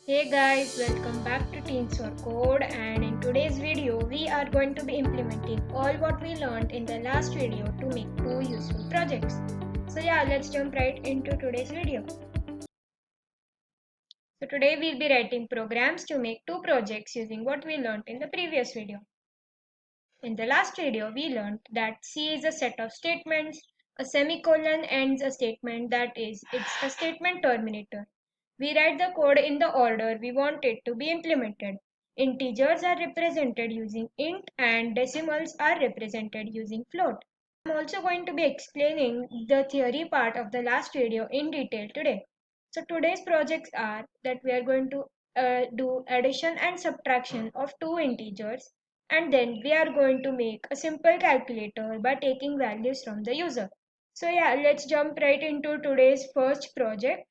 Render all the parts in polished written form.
Hey guys, welcome back to Teens for Code, and in today's video we are going to be implementing all what we learned in the last video to make two useful projects. So yeah, let's jump right into today's video. So today we'll be writing programs to make two projects using what we learned in the previous video. In the last video we learned that C is a set of statements, a semicolon ends a statement, that is, it's a statement terminator. We write the code in the order we want it to be implemented. Integers are represented using int and decimals are represented using float. I'm also going to be explaining the theory part of the last video in detail today. So today's projects are that we are going to do addition and subtraction of two integers, and then we are going to make a simple calculator by taking values from the user. So yeah, let's jump right into today's first project.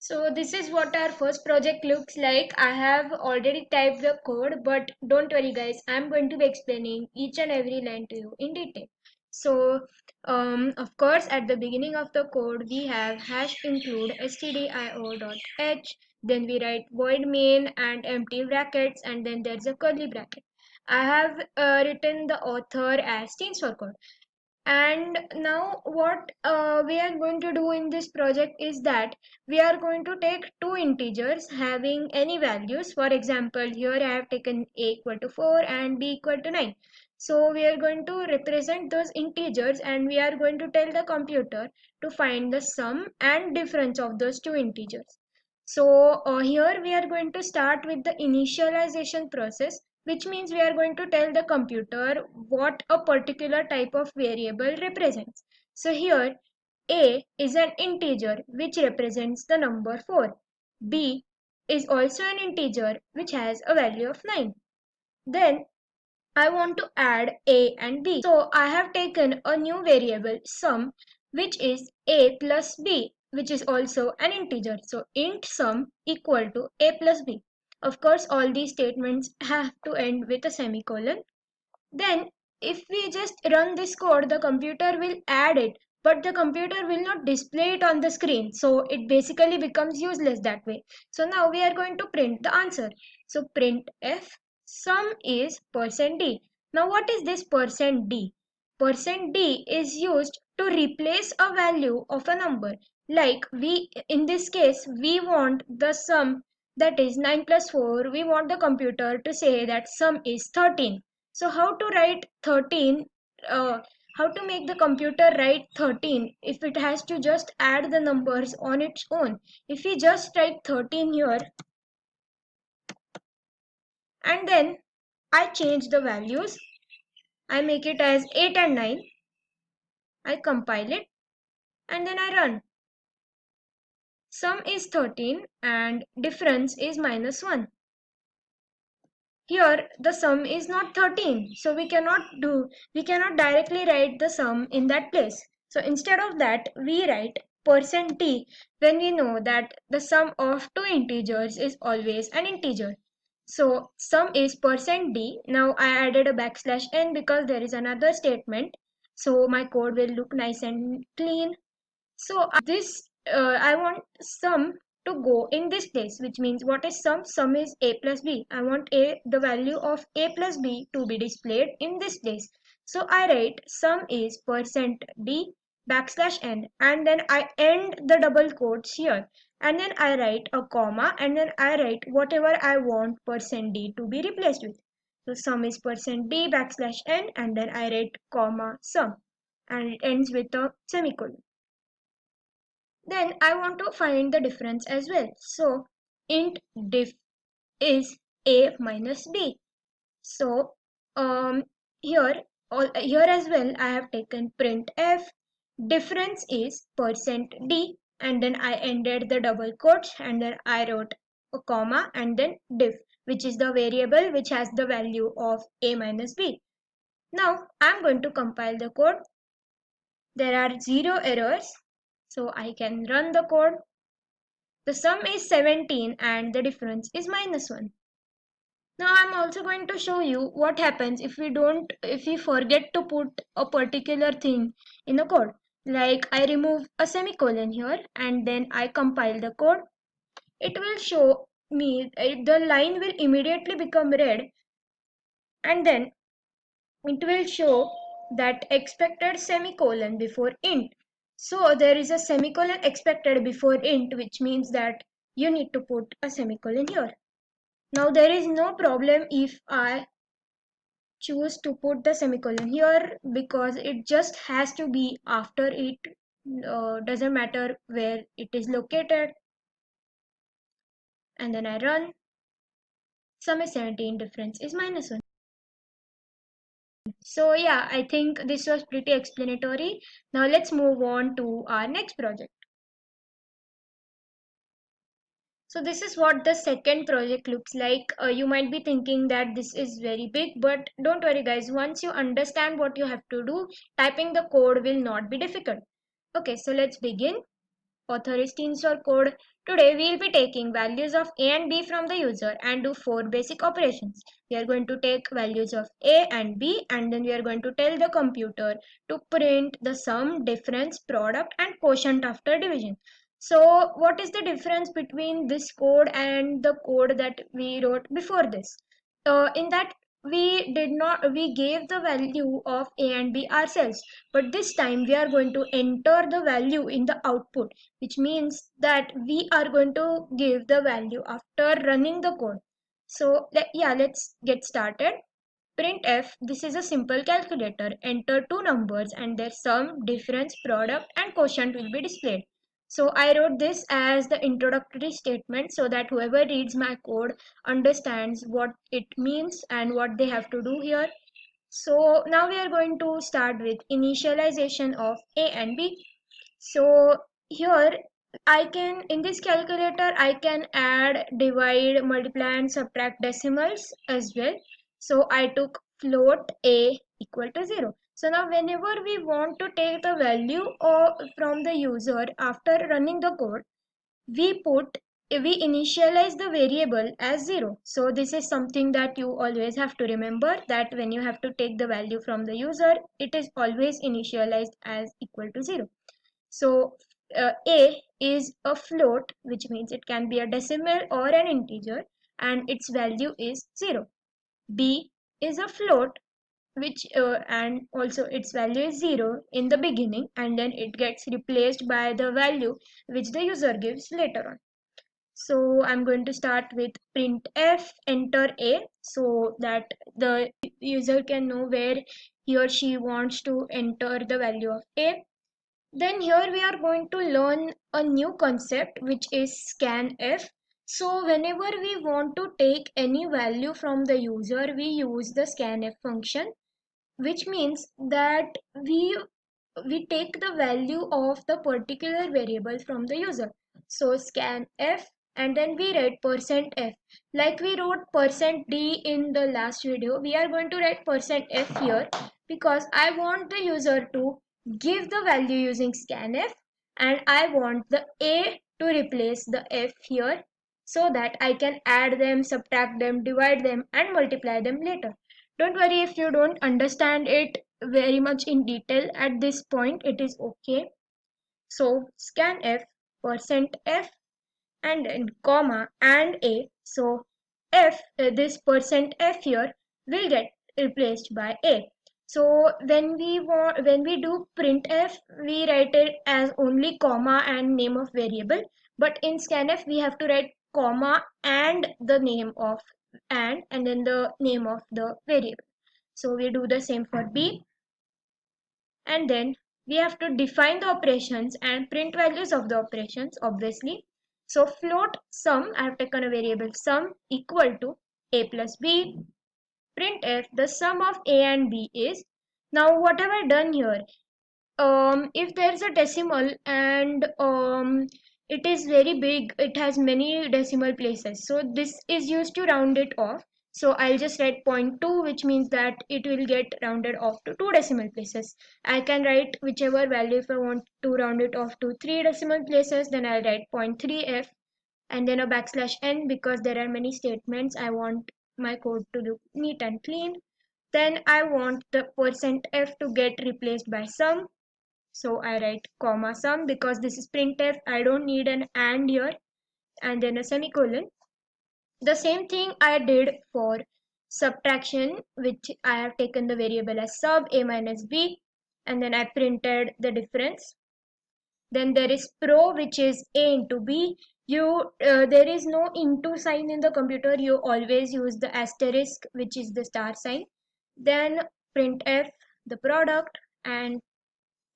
So this is what our first project looks like. I have already typed the code, but don't worry guys, I'm going to be explaining each and every line to you in detail. So of course at the beginning of the code we have hash include stdio.h, then we write void main and empty brackets, and then there's a curly bracket. I have written the author as Teens for Code. And now what we are going to do in this project is that we are going to take two integers having any values. For example, here I have taken a equal to 4 and b equal to 9. So we are going to represent those integers and we are going to tell the computer to find the sum and difference of those two integers. So here we are going to start with the initialization process, which means we are going to tell the computer what a particular type of variable represents. So here a is an integer which represents the number 4. B is also an integer which has a value of 9. Then I want to add a and b. So I have taken a new variable sum, which is a plus b, which is also an integer. So int sum equal to a plus b. Of course, all these statements have to end with a semicolon. Then if we just run this code, the computer will add it, but the computer will not display it on the screen. So it basically becomes useless that way. So now we are going to print the answer. So print f sum is %d. Now what is this %d? %d is used to replace a value of a number. Like in this case, we want the sum, that is 9 plus 4. We want the computer to say that sum is 13. So how to write 13, how to make the computer write 13 if it has to just add the numbers on its own? If we just write 13 here and then I change the values, I make it as 8 and 9, I compile it and then I run. Sum is 13 and difference is -1. Here the sum is not 13, so we cannot directly write the sum in that place. So instead of that we write %t when we know that the sum of two integers is always an integer. So sum is %d. Now I added a \n because there is another statement, so my code will look nice and clean. So this I want sum to go in this place, which means what is sum? Sum is a plus b. I want the value of a plus b to be displayed in this place. So I write sum is %d \n, and then I end the double quotes here, and then I write a comma, and then I write whatever I want %d to be replaced with. So sum is %d \n, and then I write comma sum, and it ends with a semicolon. Then I want to find the difference as well. So int diff is a minus b. So here here as well I have taken print f. Difference is %d, and then I ended the double quotes and then I wrote a comma and then diff, which is the variable which has the value of a minus b. Now I'm going to compile the code. There are 0 errors, so I can run the code. The sum is 17 and the difference is -1. Now I'm also going to show you what happens if we forget to put a particular thing in the code. Like I remove a semicolon here and then I compile the code, it will show me the line will immediately become red, and then it will show that expected semicolon before int. So there is a semicolon expected before int, which means that you need to put a semicolon here. Now there is no problem if I choose to put the semicolon here, because it just has to be after it, doesn't matter where it is located. And then I run. Sum is 17, difference is -1. So yeah, I think this was pretty explanatory. Now let's move on to our next project. So this is what the second project looks like. You might be thinking that this is very big, but don't worry guys, once you understand what you have to do, typing the code will not be difficult. Okay, so let's begin. Author is TeenStore Code. Today we will be taking values of A and B from the user and do 4 basic operations. We are going to take values of A and B, and then we are going to tell the computer to print the sum, difference, product and quotient after division. So what is the difference between this code and the code that we wrote before this? In that we gave the value of A and B ourselves, but this time we are going to enter the value in the output, which means that we are going to give the value after running the code. So yeah, let's get started. Printf, this is a simple calculator. Enter two numbers and their sum, difference, product and quotient will be displayed. So I wrote this as the introductory statement so that whoever reads my code understands what it means and what they have to do here. So now we are going to start with initialization of A and B. So here in this calculator, I can add, divide, multiply and subtract decimals as well. So I took float A equal to 0. So now whenever we want to take the value from the user after running the code, we initialize the variable as 0. So this is something that you always have to remember, that when you have to take the value from the user, it is always initialized as equal to 0. So A is a float, which means it can be a decimal or an integer, and its value is 0. B is a float, which and also its value is 0 in the beginning, and then it gets replaced by the value which the user gives later on. So I'm going to start with printf enter A, so that the user can know where he or she wants to enter the value of A. Then here we are going to learn a new concept, which is scanf. So whenever we want to take any value from the user, we use the scanf function, which means that we take the value of the particular variable from the user. So scanf, and then we write %f. Like we wrote %d in the last video, we are going to write %f here, because I want the user to give the value using scanf, and I want the a to replace the f here, so that I can add them, subtract them, divide them and multiply them later. Don't worry if you don't understand it very much in detail at this point, it is okay. So scanf %f and then comma and a. So this %f here will get replaced by a. So when we do printf, we write it as only comma and name of variable, but in scanf we have to write comma and the name of and then the name of the variable. So we do the same for b, and then we have to define the operations and print values of the operations, obviously. So float sum, I have taken a variable sum equal to a plus b. Printf, the sum of a and b is. Now what have I done here? If there's a decimal and it is very big, it has many decimal places, so this is used to round it off. So I'll just write 0.2, which means that it will get rounded off to 2 decimal places. I can write whichever value. If I want to round it off to 3 decimal places, then I'll write 0.3f and then a backslash n, because there are many statements. I want my code to look neat and clean. Then I want the %f to get replaced by sum. So I write comma sum because this is printf. I don't need an and here, and then a semicolon. The same thing I did for subtraction, which I have taken the variable as sub a minus b, and then I printed the difference. Then there is pro, which is a into b. There is no into sign in the computer. You always use the asterisk, which is the star sign. Then printf the product, and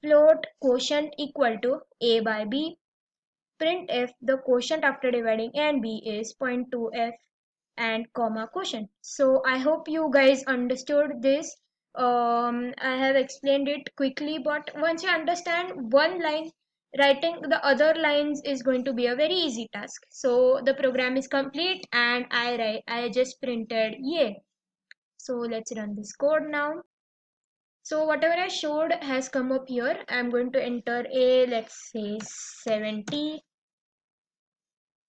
float quotient equal to a by b. Printf the quotient after dividing a and b is 0.2f and comma quotient. So I hope you guys understood this. I have explained it quickly, but once you understand one line, writing the other lines is going to be a very easy task. So the program is complete, and I just printed yay. So let's run this code now. So whatever I showed has come up here. I'm going to enter a, let's say 70,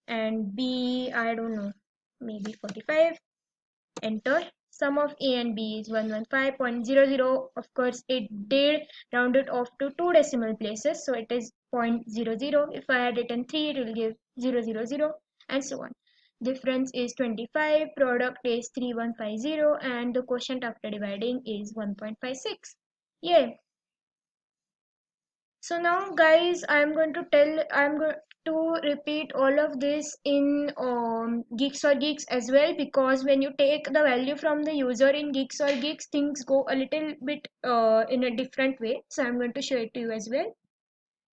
and b, I don't know, maybe 45. Enter. Sum of a and b is 115.00. Of course it did round it off to two decimal places, so it is 0.00. If I had written 3, it will give 000, and so on. Difference is 25, product is 3150, and the quotient after dividing is 1.56. Yay. So now guys, I'm going to repeat all of this in Geeks or Geeks as well, because when you take the value from the user in Geeks or Geeks, things go a little bit in a different way. So I'm going to show it to you as well.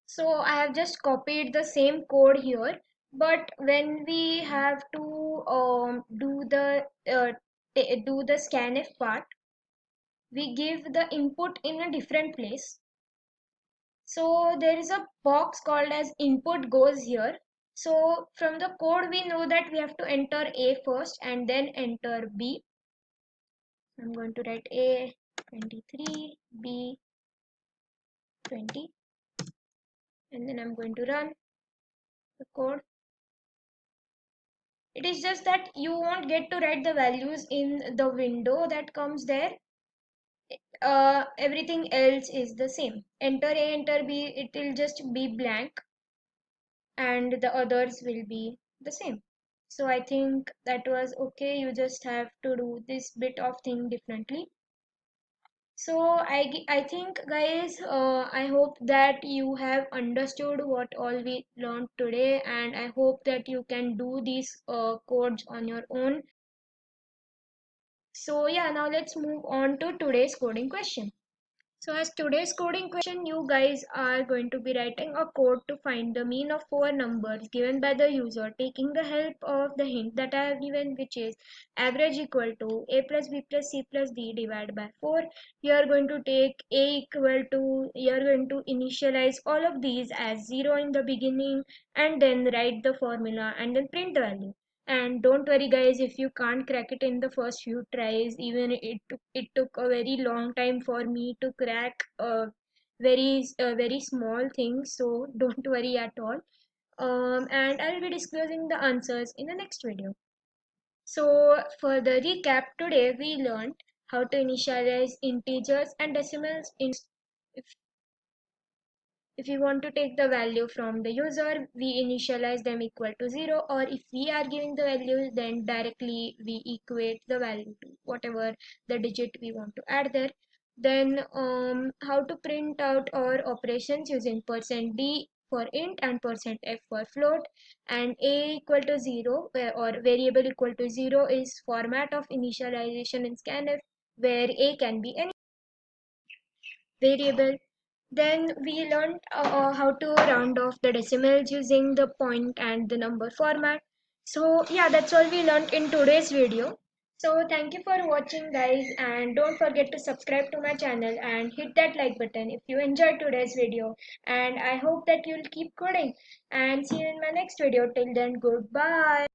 So I have just copied the same code here, but when we have to do the scanf part, we give the input in a different place. So there is a box called as input goes here. So from the code we know that we have to enter A first and then enter B. I'm going to write A 23, B 20, and then I'm going to run the code. It is just that you won't get to write the values in the window that comes there. Everything else is the same. Enter A, enter B, it will just be blank, and the others will be the same. So I think that was okay. You just have to do this bit of thing differently. So I think guys, I hope that you have understood what all we learned today, and I hope that you can do these codes on your own. So yeah, now let's move on to today's coding question. So as today's coding question, you guys are going to be writing a code to find the mean of four numbers given by the user, taking the help of the hint that I have given, which is average equal to a plus b plus c plus d divided by 4. You are going to take a equal to, you are going to initialize all of these as 0 in the beginning, and then write the formula and then print the value. And don't worry guys, if you can't crack it in the first few tries, even it took a very long time for me to crack very small things, so don't worry at all. And I'll be disclosing the answers in the next video. So for the recap, today we learned how to initialize integers and decimals in. If we want to take the value from the user, we initialize them equal to 0, or if we are giving the value, then directly we equate the value to whatever the digit we want to add there. Then how to print out our operations using %d for int and %f for float, and a equal to 0 or variable equal to 0 is format of initialization in scanf, where a can be any variable. Then we learned how to round off the decimals using the point and the number format. So yeah, that's all we learned in today's video. So thank you for watching guys, and don't forget to subscribe to my channel and hit that like button if you enjoyed today's video, and I hope that you'll keep coding, and see you in my next video. Till then, goodbye.